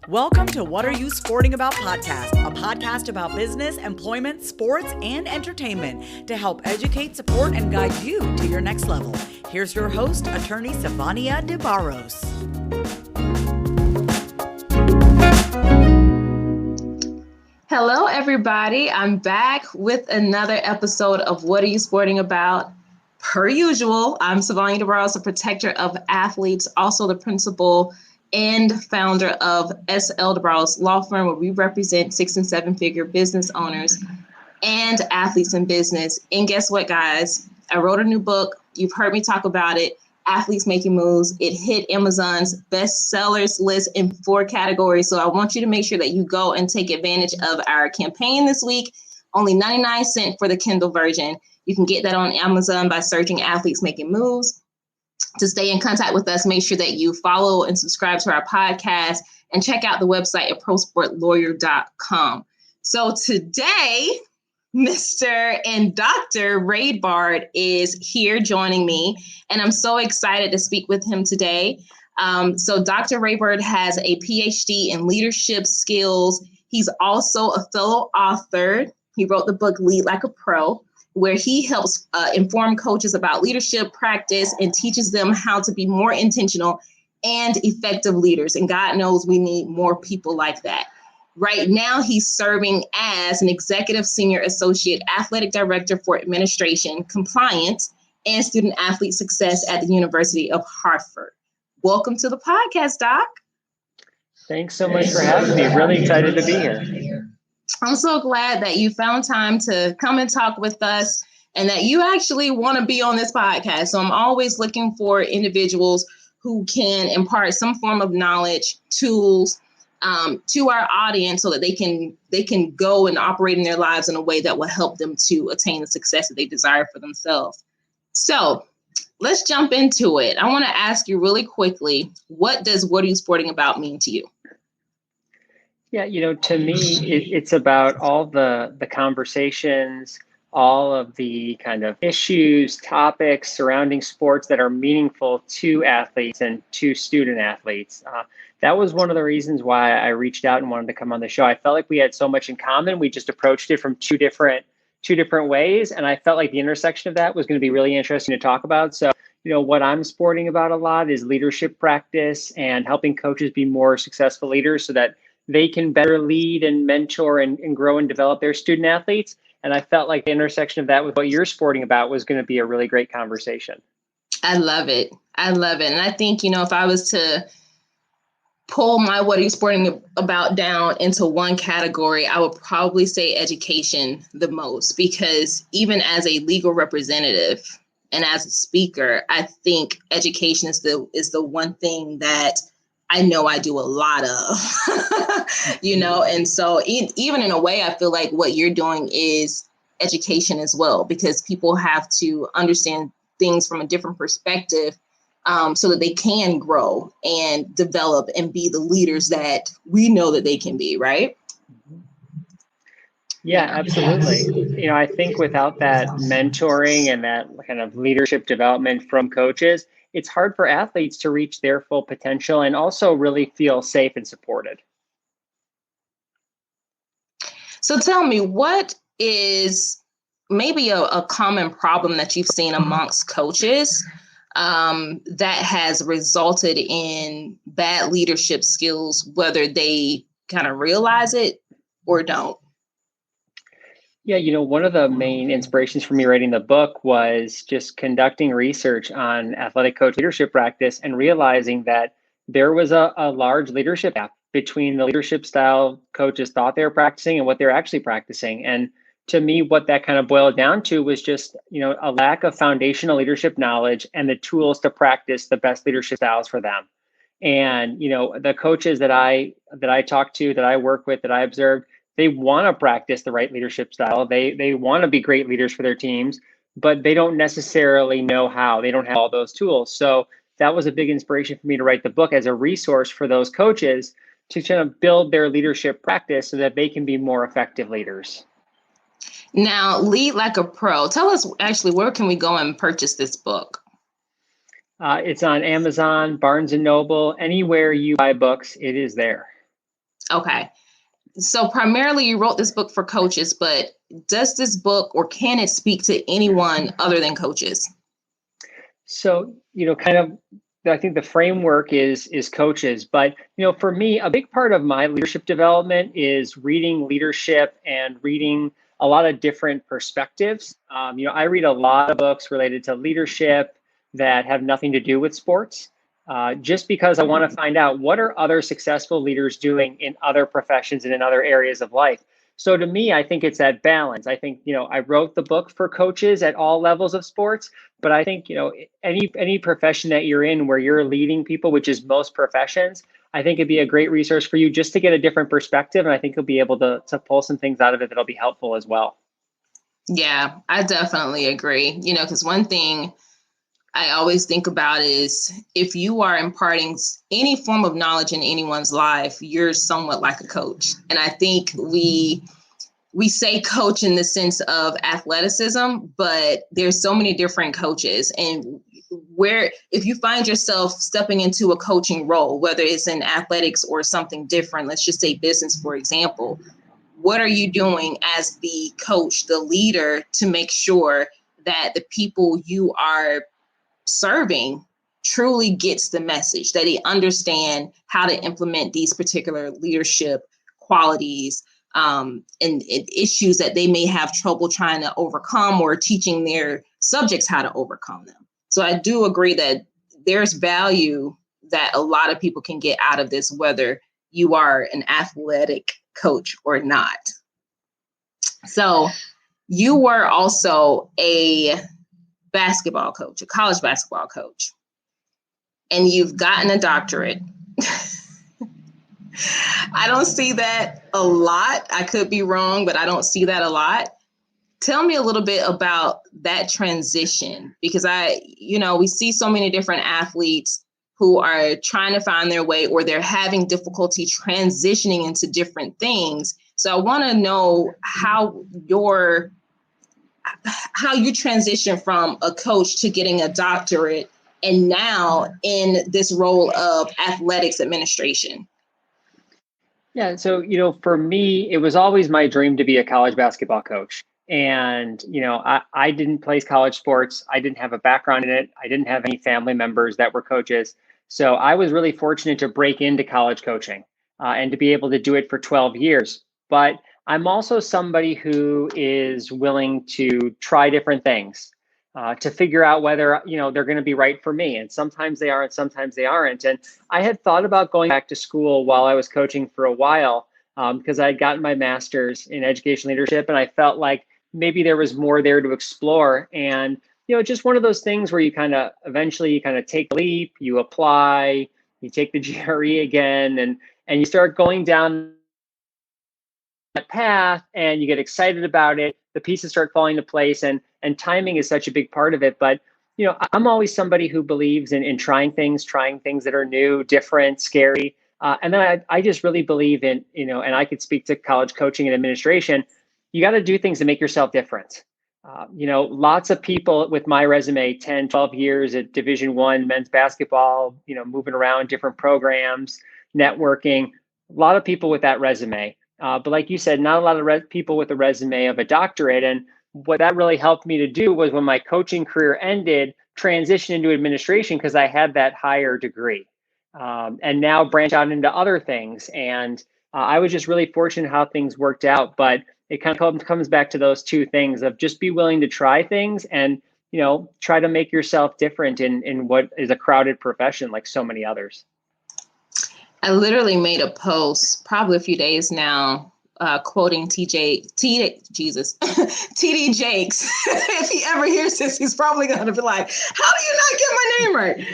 Welcome to What Are You Sporting About podcast, a podcast about business, employment, sports, and entertainment to help educate, support, and guide you to your next level. Here's your host, attorney Sivonnia DeBarros. Hello, everybody. I'm back with another episode of What Are You Sporting About? Per usual, I'm Sivonnia DeBarros, the protector of athletes, also the principal and founder of S.L. DeBarros Law Firm, where we represent 6- and 7-figure business owners and athletes in business. And guess what, guys? I wrote a new book. You've heard me talk about it, Athletes Making Moves. It hit Amazon's bestsellers list in 4 categories. So I want you to make sure that you go and take advantage of our campaign this week. Only 99 cents for the Kindle version. You can get that on Amazon by searching Athletes Making Moves. To stay in contact with us, make sure that you follow and subscribe to our podcast and check out the website at prosportlawyer.com. So today, Mr. and Dr. Raidbard is here joining me, and I'm so excited to speak with him today. So Dr. Raidbard has a PhD in leadership skills. He's also a fellow author. He wrote the book Lead Like a Pro, where he helps inform coaches about leadership practice and teaches them how to be more intentional and effective leaders. And God knows we need more people like that. Right now, he's serving as an executive senior associate athletic director for administration, compliance, and student athlete success at the University of Hartford. Welcome to the podcast, Doc. Thanks so much for having me. Really excited to be here. I'm so glad that you found time to come and talk with us and that you actually want to be on this podcast. So I'm always looking for individuals who can impart some form of knowledge, tools to our audience so that they can go and operate in their lives in a way that will help them to attain the success that they desire for themselves. So let's jump into it. I want to ask you really quickly, what are you sporting about mean to you? Yeah, to me, it's about all the conversations, all of the kind of issues, topics surrounding sports that are meaningful to athletes and to student athletes. That was one of the reasons why I reached out and wanted to come on the show. I felt like we had so much in common. We just approached it from two different ways, and I felt like the intersection of that was going to be really interesting to talk about. So, what I'm sporting about a lot is leadership practice and helping coaches be more successful leaders so that they can better lead and mentor and grow and develop their student athletes. And I felt like the intersection of that with what you're sporting about was going to be a really great conversation. I love it. And I think, if I was to pull my what are you sporting about down into one category, I would probably say education the most, because even as a legal representative and as a speaker, I think education is the one thing that I know I do a lot of, and so even in a way, I feel like what you're doing is education as well, because people have to understand things from a different perspective so that they can grow and develop and be the leaders that we know that they can be, right? Yeah, absolutely. I think without that mentoring and that kind of leadership development from coaches, it's hard for athletes to reach their full potential and also really feel safe and supported. So tell me, what is maybe a common problem that you've seen amongst coaches that has resulted in bad leadership skills, whether they kind of realize it or don't? Yeah, one of the main inspirations for me writing the book was just conducting research on athletic coach leadership practice and realizing that there was a large leadership gap between the leadership style coaches thought they were practicing and what they're actually practicing. And to me, what that kind of boiled down to was just, a lack of foundational leadership knowledge and the tools to practice the best leadership styles for them. And, the coaches that I talk to, that I work with, that I observed, they want to practice the right leadership style. They want to be great leaders for their teams, but they don't necessarily know how. They don't have all those tools. So that was a big inspiration for me to write the book as a resource for those coaches to kind of build their leadership practice so that they can be more effective leaders. Now, Lead Like a Pro. Tell us actually, where can we go and purchase this book? It's on Amazon, Barnes and Noble, anywhere you buy books, it is there. Okay. So primarily you wrote this book for coaches, but does this book, or can it speak to anyone other than coaches? So, I think the framework is coaches, but, for me, a big part of my leadership development is reading leadership and reading a lot of different perspectives. I read a lot of books related to leadership that have nothing to do with sports, just because I want to find out what are other successful leaders doing in other professions and in other areas of life. So to me, I think it's that balance. I think, I wrote the book for coaches at all levels of sports, but I think, any profession that you're in where you're leading people, which is most professions, I think it'd be a great resource for you just to get a different perspective. And I think you'll be able to pull some things out of it that'll be helpful as well. Yeah, I definitely agree. Because one thing I always think about is if you are imparting any form of knowledge in anyone's life, you're somewhat like a coach. And I think we say coach in the sense of athleticism, but there's so many different coaches. And if you find yourself stepping into a coaching role, whether it's in athletics or something different, let's just say business, for example, what are you doing as the coach, the leader, to make sure that the people you are serving truly gets the message, that they understand how to implement these particular leadership qualities and issues that they may have trouble trying to overcome, or teaching their subjects how to overcome them. So I do agree that there's value that a lot of people can get out of this, whether you are an athletic coach or not. So you were also a basketball coach, a college basketball coach, and you've gotten a doctorate. I don't see that a lot. I could be wrong, but I don't see that a lot. Tell me a little bit about that transition, because we see so many different athletes who are trying to find their way, or they're having difficulty transitioning into different things. So I want to know how you transition from a coach to getting a doctorate, and now in this role of athletics administration. Yeah. So, for me, it was always my dream to be a college basketball coach. And, I didn't play college sports. I didn't have a background in it. I didn't have any family members that were coaches. So I was really fortunate to break into college coaching and to be able to do it for 12 years. But I'm also somebody who is willing to try different things to figure out whether, they're going to be right for me. And sometimes they are, and sometimes they aren't. And I had thought about going back to school while I was coaching for a while because I had gotten my master's in education leadership. And I felt like maybe there was more there to explore. And, just one of those things where you eventually take the leap, you apply, you take the GRE again, and you start going down that path, and you get excited about it. The pieces start falling into place, and timing is such a big part of it. But, I'm always somebody who believes in trying things that are new, different, scary. And then I just really believe in, and I could speak to college coaching and administration, you got to do things to make yourself different. Lots of people with my resume, 10, 12 years at Division I men's basketball, moving around different programs, networking, a lot of people with that resume. But like you said, not a lot of people with a resume of a doctorate. And what that really helped me to do was, when my coaching career ended, transition into administration because I had that higher degree, and now branch out into other things. And I was just really fortunate how things worked out. But it kind of comes back to those two things of just be willing to try things and, try to make yourself different in what is a crowded profession like so many others. I literally made a post probably a few days now, quoting TD Jakes. If he ever hears this, he's probably going to be like, how do you not get my name right?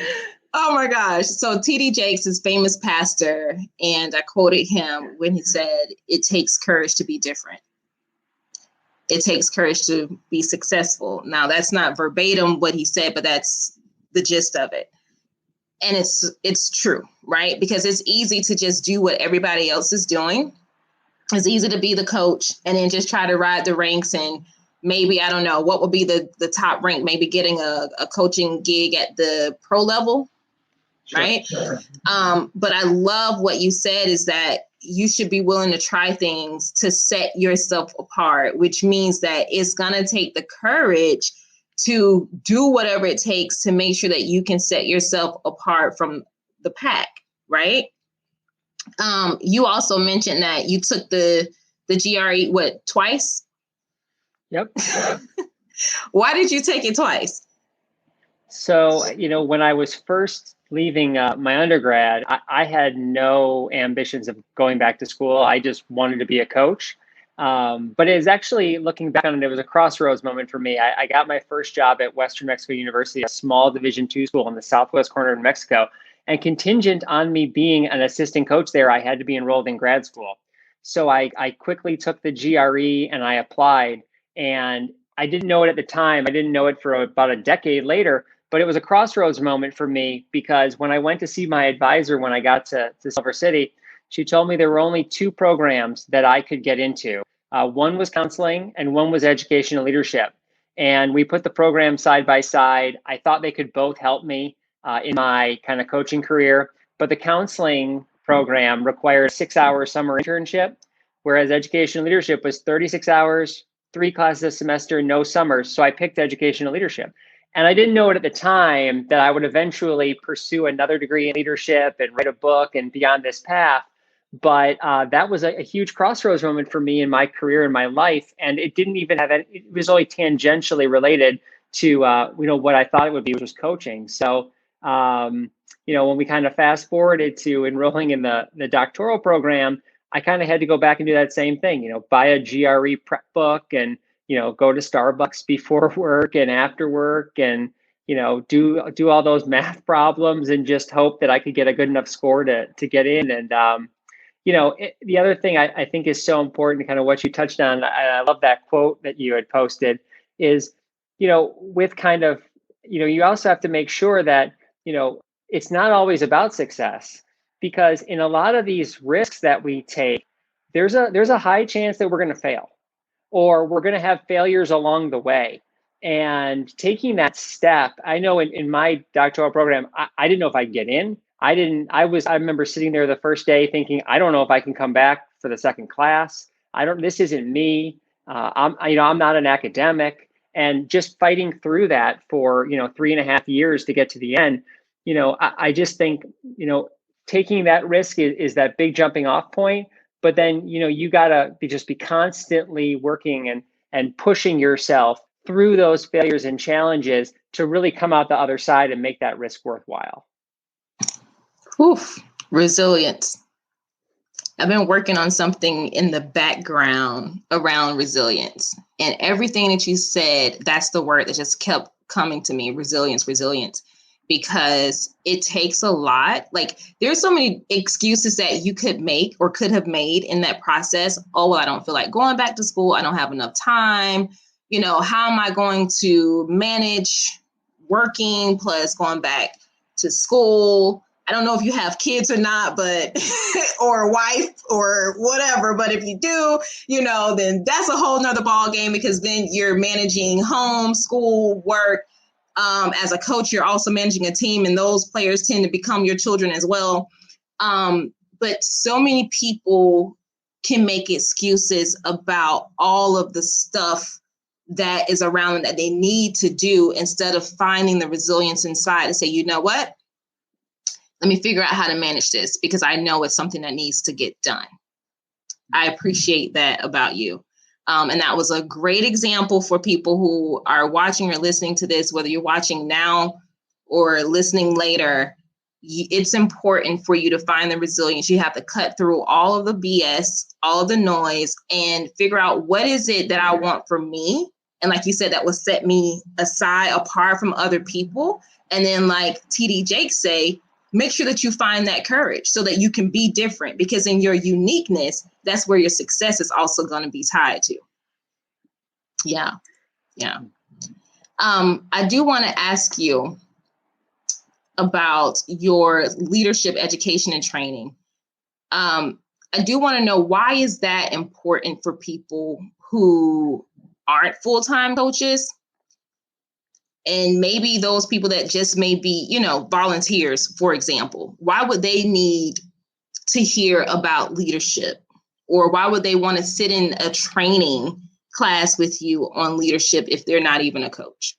Oh my gosh. So TD Jakes is famous pastor. And I quoted him when he said, it takes courage to be different. It takes courage to be successful. Now, that's not verbatim what he said, but that's the gist of it. And it's true, right? Because it's easy to just do what everybody else is doing. It's easy to be the coach and then just try to ride the ranks and maybe, I don't know, what would be the top rank, maybe getting a coaching gig at the pro level, sure. Right? But I love what you said is that you should be willing to try things to set yourself apart, which means that it's going to take the courage to do whatever it takes to make sure that you can set yourself apart from the pack, right? You also mentioned that you took the GRE, twice? Yep. Why did you take it twice? So, when I was first leaving my undergrad, I had no ambitions of going back to school. I just wanted to be a coach. But it was actually, looking back on it, it was a crossroads moment for me. I got my first job at Western Mexico University, a small Division II school in the southwest corner of Mexico. And contingent on me being an assistant coach there, I had to be enrolled in grad school. So I quickly took the GRE and I applied. And I didn't know it at the time. I didn't know it for about a decade later. But it was a crossroads moment for me, because when I went to see my advisor when I got to Silver City, she told me there were only two programs that I could get into. One was counseling and one was education and leadership. And we put the programs side by side. I thought they could both help me in my kind of coaching career. But the counseling program required a 6-hour summer internship, whereas education and leadership was 36 hours, 3 classes a semester, no summers. So I picked education and leadership. And I didn't know it at the time that I would eventually pursue another degree in leadership and write a book and be on this path. But that was a huge crossroads moment for me in my career and my life. And it didn't even have it was only tangentially related to what I thought it would be, which was coaching. So when we kind of fast forwarded to enrolling in the doctoral program, I kind of had to go back and do that same thing, buy a GRE prep book and go to Starbucks before work and after work and, do all those math problems and just hope that I could get a good enough score to get in. And, the other thing I think is so important, kind of what you touched on, I love that quote that you had posted, is, with kind of, you also have to make sure that, it's not always about success, because in a lot of these risks that we take, there's a high chance that we're going to fail, or we're going to have failures along the way. And taking that step, I know in my doctoral program, I didn't know if I'd get in. I remember sitting there the first day thinking, I don't know if I can come back for the second class. This isn't me. I'm not an academic. And just fighting through that for, 3.5 years to get to the end, I just think, taking that risk is that big jumping off point. But then, you got to be constantly working and pushing yourself through those failures and challenges to really come out the other side and make that risk worthwhile. Oof, resilience. I've been working on something in the background around resilience, and everything that you said, that's the word that just kept coming to me, resilience, because it takes a lot. Like, there's so many excuses that you could make or could have made in that process. Oh, well, I don't feel like going back to school. I don't have enough time. How am I going to manage working plus going back to school? I don't know if you have kids or not, but, or a wife or whatever. But if you do, then that's a whole nother ball game, because then you're managing home, school, work. As a coach, you're also managing a team, and those players tend to become your children as well. But so many people can make excuses about all of the stuff that is around them that they need to do, instead of finding the resilience inside to say, you know what? Let me figure out how to manage this, because I know it's something that needs to get done. I appreciate that about you. And that was a great example for people who are watching or listening to this, whether you're watching now or listening later. It's important for you to find the resilience. You have to cut through all of the BS, all of the noise, and figure out what is it that I want for me. And like you said, that will set me aside, apart from other people. And then, like TD Jake say, make sure that you find that courage so that you can be different, because in your uniqueness, that's where your success is also going to be tied to. Yeah. I do want to ask you about your leadership education and training. I do want to know, why is that important for people who aren't full-time coaches, and maybe those people that just may be, volunteers, for example, why would they need to hear about leadership? Or why would they want to sit in a training class with you on leadership if they're not even a coach?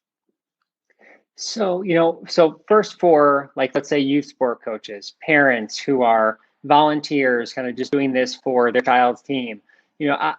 So, so first for like, let's say youth sport coaches, parents who are volunteers, kind of just doing this for their child's team.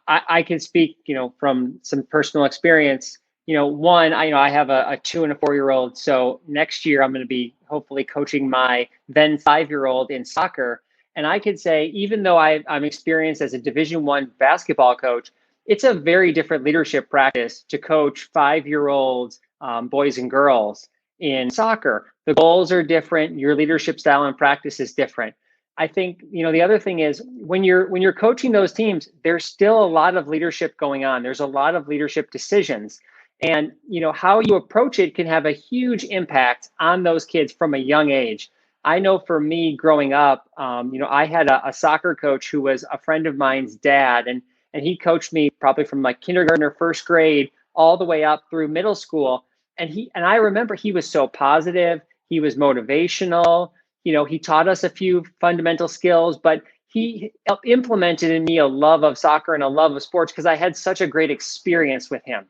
I can speak, from some personal experience. One, I have a 2 and a 4-year-old. So next year I'm going to be hopefully coaching my then 5-year-old in soccer. And I could say, even though I'm experienced as a Division I basketball coach, it's a very different leadership practice to coach 5-year-olds, boys and girls in soccer. The goals are different. Your leadership style and practice is different. I think, the other thing is when you're coaching those teams, there's still a lot of leadership going on. There's a lot of leadership decisions. And, how you approach it can have a huge impact on those kids from a young age. I know for me growing up, I had a soccer coach who was a friend of mine's dad, and he coached me probably from like kindergarten or first grade all the way up through middle school. And I remember he was so positive. He was motivational. He taught us a few fundamental skills, but he implemented in me a love of soccer and a love of sports because I had such a great experience with him.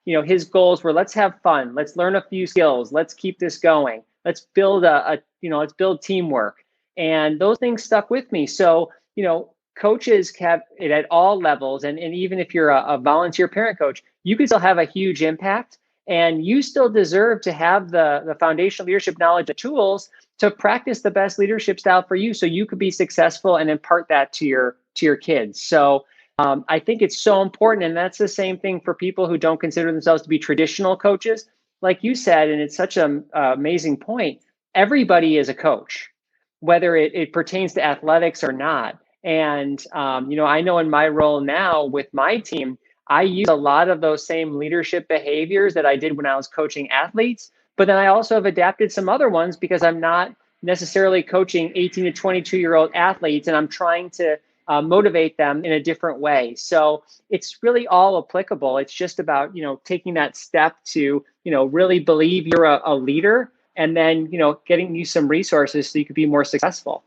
His goals were, let's have fun. Let's learn a few skills. Let's keep this going. Let's build let's build teamwork. And those things stuck with me. So, coaches have it at all levels. And even if you're a volunteer parent coach, you can still have a huge impact. And you still deserve to have the foundational leadership knowledge and tools to practice the best leadership style for you so you could be successful and impart that to your kids. So I think it's so important. And that's the same thing for people who don't consider themselves to be traditional coaches. Like you said, and it's such an amazing point, everybody is a coach, whether it pertains to athletics or not. And, I know in my role now with my team, I use a lot of those same leadership behaviors that I did when I was coaching athletes, but then I also have adapted some other ones because I'm not necessarily coaching 18 to 22-year-old athletes, and I'm trying to motivate them in a different way. So it's really all applicable. It's just about, taking that step to, really believe you're a leader, and then, getting you some resources so you could be more successful.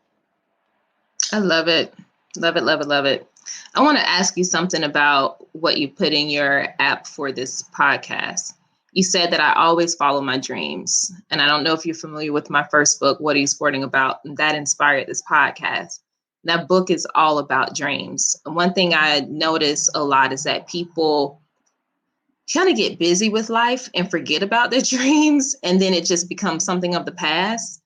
I love it. Love it, love it, love it. I want to ask you something about what you put in your app for this podcast. You said that I always follow my dreams. And I don't know if you're familiar with my first book, What Are You Sporting About? And that inspired this podcast. That book is all about dreams. And one thing I notice a lot is that people kind of get busy with life and forget about their dreams. And then it just becomes something of the past.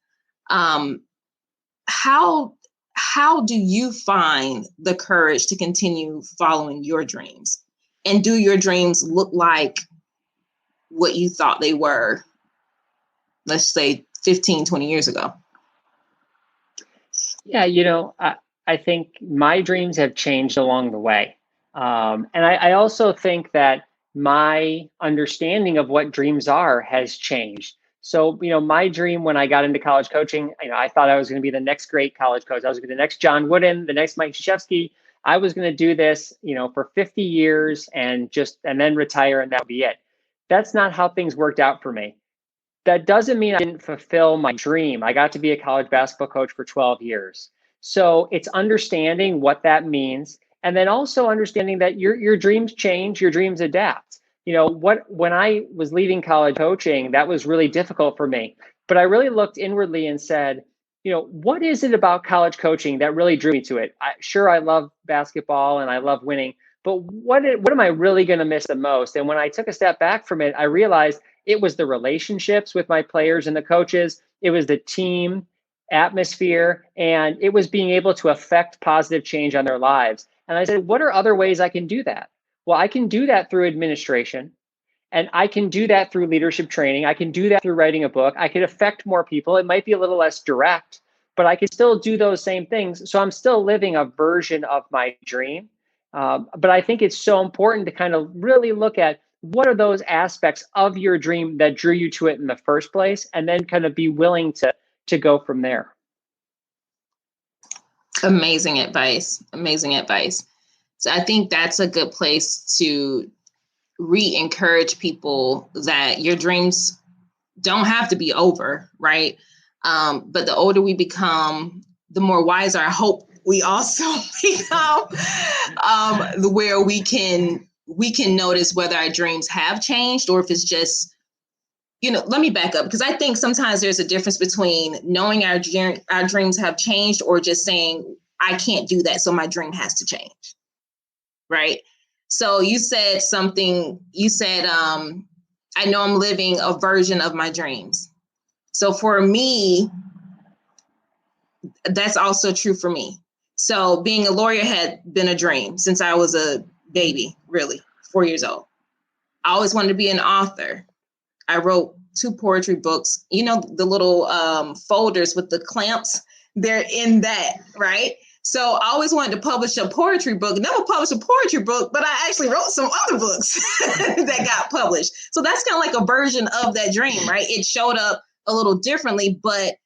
How do you find the courage to continue following your dreams? And do your dreams look like what you thought they were, let's say 15, 20 years ago? Yeah, I think my dreams have changed along the way. And I also think that my understanding of what dreams are has changed. So, my dream when I got into college coaching, I thought I was going to be the next great college coach. I was going to be the next John Wooden, the next Mike Krzyzewski. I was going to do this, for 50 years and then retire, and that would be it. That's not how things worked out for me. That doesn't mean I didn't fulfill my dream. I got to be a college basketball coach for 12 years. So it's understanding what that means. And then also understanding that your dreams change, your dreams adapt. When I was leaving college coaching, that was really difficult for me. But I really looked inwardly and said, what is it about college coaching that really drew me to it? I love basketball and I love winning, but what am I really going to miss the most? And when I took a step back from it, I realized it was the relationships with my players and the coaches. It was the team atmosphere, and it was being able to affect positive change on their lives. And I said, what are other ways I can do that? Well, I can do that through administration, and I can do that through leadership training. I can do that through writing a book. I could affect more people. It might be a little less direct, but I can still do those same things. So I'm still living a version of my dream. But I think it's so important to kind of really look at what are those aspects of your dream that drew you to it in the first place, and then kind of be willing to go from there. Amazing advice. Amazing advice. So I think that's a good place to re-encourage people that your dreams don't have to be over, right? But the older we become, the more wiser I hope we also become, where we can notice whether our dreams have changed or if it's just, let me back up, because I think sometimes there's a difference between knowing our dreams have changed or just saying, I can't do that, so my dream has to change, right? So you said something, I know I'm living a version of my dreams. So for me, that's also true for me. So being a lawyer had been a dream since I was a baby, really, 4 years old. I always wanted to be an author. I wrote 2 poetry books, the little folders with the clamps, they're in that, right? So I always wanted to publish a poetry book, never published a poetry book, but I actually wrote some other books that got published. So that's kind of like a version of that dream, right? It showed up a little differently, but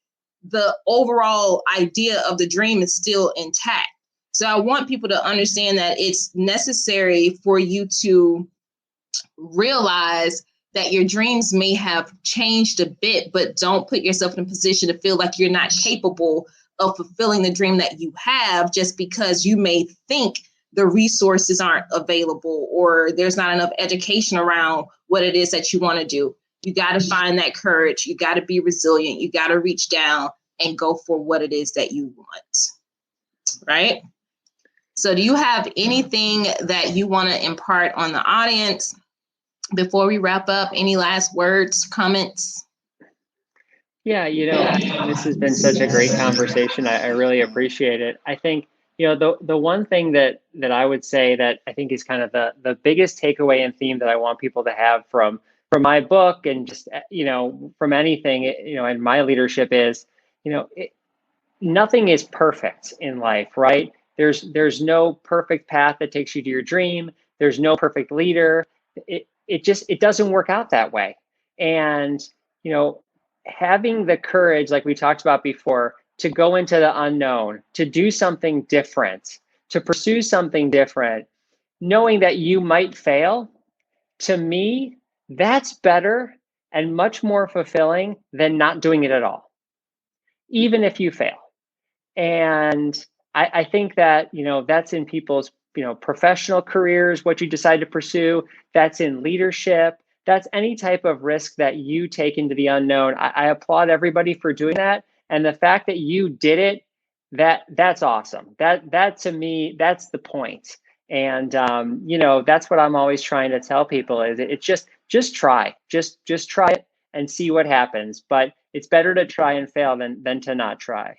the overall idea of the dream is still intact. So I want people to understand that it's necessary for you to realize that your dreams may have changed a bit, but don't put yourself in a position to feel like you're not capable of fulfilling the dream that you have just because you may think the resources aren't available or there's not enough education around what it is that you want to do. You got to find that courage. You got to be resilient. You got to reach down and go for what it is that you want. Right? So do you have anything that you want to impart on the audience before we wrap up? Any last words, comments? Yeah, this has been such a great conversation. I really appreciate it. I think, the one thing that I would say that I think is kind of the biggest takeaway and theme that I want people to have from my book and just, from anything, in my leadership is, nothing is perfect in life, right? There's no perfect path that takes you to your dream. There's no perfect leader. It doesn't work out that way. And, having the courage, like we talked about before, to go into the unknown, to do something different, to pursue something different, knowing that you might fail, to me, that's better and much more fulfilling than not doing it at all, even if you fail. And I think that, that's in people's, professional careers, what you decide to pursue, that's in leadership, that's any type of risk that you take into the unknown. I applaud everybody for doing that. And the fact that you did it, that's awesome. That to me, that's the point. And, that's what I'm always trying to tell people is it's just try, just try it and see what happens. But it's better to try and fail than to not try.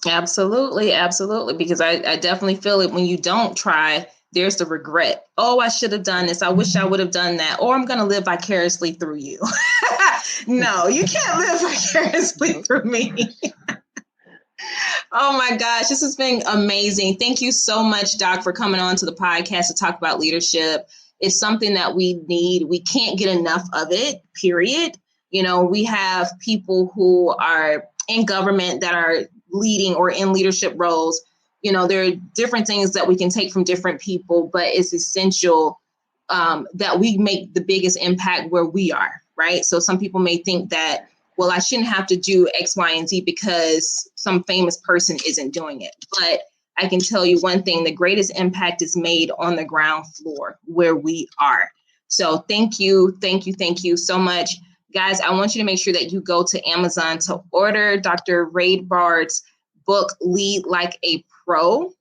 Absolutely. Absolutely. Because I definitely feel it when you don't try, there's the regret. Oh, I should have done this. I wish I would have done that. Or I'm going to live vicariously through you. No, you can't live vicariously through me. Oh my gosh, this has been amazing. Thank you so much, Doc, for coming on to the podcast to talk about leadership. It's something that we need. We can't get enough of it, period. We have people who are in government that are leading or in leadership roles. There are different things that we can take from different people, but it's essential that we make the biggest impact where we are, right? So some people may think that, well, I shouldn't have to do X, Y, and Z because some famous person isn't doing it. But I can tell you one thing, the greatest impact is made on the ground floor where we are. So thank you so much. Guys, I want you to make sure that you go to Amazon to order Dr. Raidbard's book, Lead Like a Pro.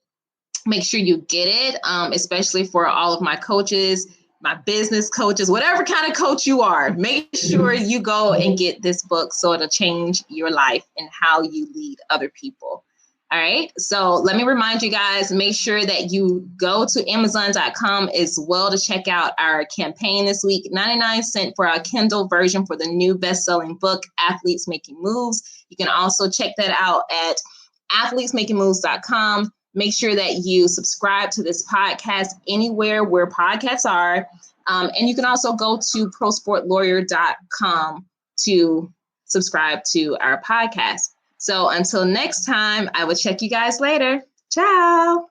Make sure you get it, especially for all of my coaches, my business coaches, whatever kind of coach you are. Make sure you go and get this book so it'll change your life and how you lead other people. All right. So let me remind you guys, make sure that you go to Amazon.com as well to check out our campaign this week. 99 cents for our Kindle version for the new best-selling book, Athletes Making Moves. You can also check that out at athletesmakingmoves.com. Make sure that you subscribe to this podcast anywhere where podcasts are. And you can also go to prosportlawyer.com to subscribe to our podcast. So until next time, I will check you guys later. Ciao.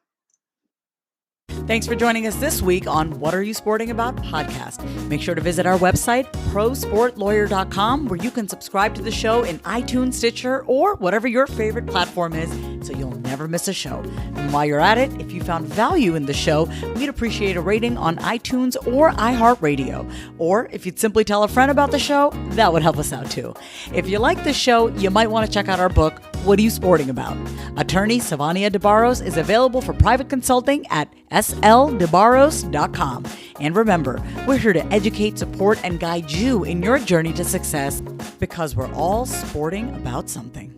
Thanks for joining us this week on What Are You Sporting About podcast. Make sure to visit our website, prosportlawyer.com, where you can subscribe to the show in iTunes, Stitcher, or whatever your favorite platform is, so you'll never miss a show. And while you're at it, if you found value in the show, we'd appreciate a rating on iTunes or iHeartRadio. Or if you'd simply tell a friend about the show, that would help us out too. If you like the show, you might want to check out our book, What Are You Sporting About? Attorney Sivonnia DeBarros is available for private consulting at sldebarros.com. And remember, we're here to educate, support, and guide you in your journey to success, because we're all sporting about something.